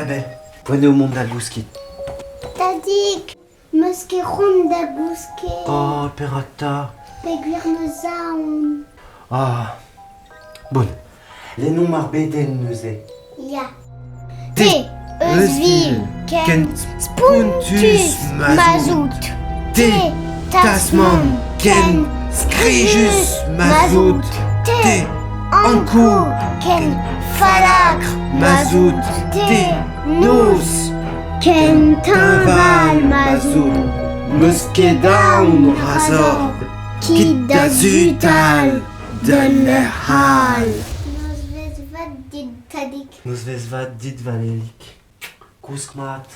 Isabelle. Poine au monde d'Albouski. Tadik, meske ronde d'Albouski. Oh, Peracta. Peguir me zaun. Ah. Bon. Les noms marbeden neuze. Ja. T. Eusvil, Ken, Spuntus, Mazout. T. Tasman, Ken, Scrijus, Mazout. T. Ankou, Ken, Falacre, Mazout. T. Nos, Ken, Tinval, Mazout. Muskedown, Razor. Kid Dazutal, Dunnerhal. Nos vezvat dit Tadik. Nos vezvat dit Valerik. Kouskmat.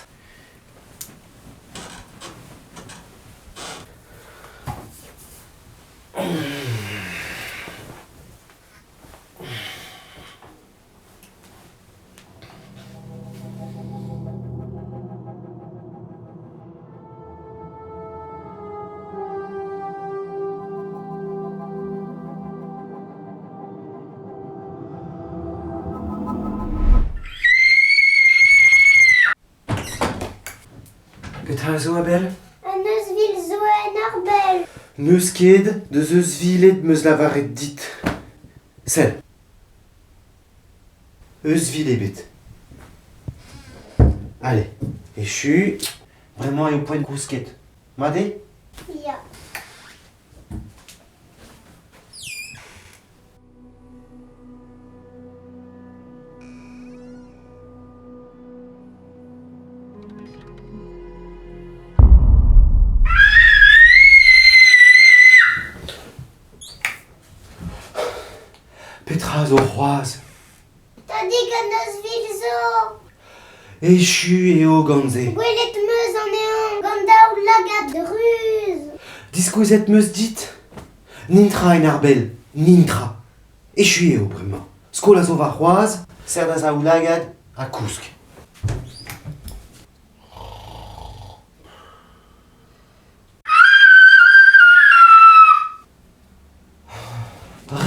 Petra zo Abel? An Eusvil zo en Arbel. Neus ket de zeus vilet meus lavaret dit. Sel. Eus vilet bet. Allez. Échu. Vraiment, il y a point de cousquette. Madé? Ja. Petra zo c'hoaz. Tadik an Eusvil zo. Échu et o ganze. Gwelet meus an ean. Ganda ou lagat de ruz. Diskouzet meus dit. Nintra en arbel. Nintra. Échu et o bremañ. Skol a zo va c'hoaz. Ser da zaoulagad a kousk.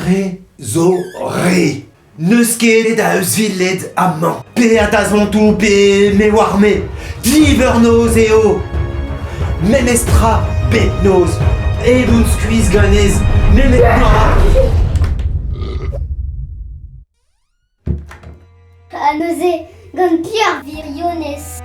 Re, zo, re. Neus ket da eus villet amman. Pe a da zontou pe me warme. Diver noz eo. Memestra bet noz. Edoun skuiz ganez. An neuze gant pier virionez.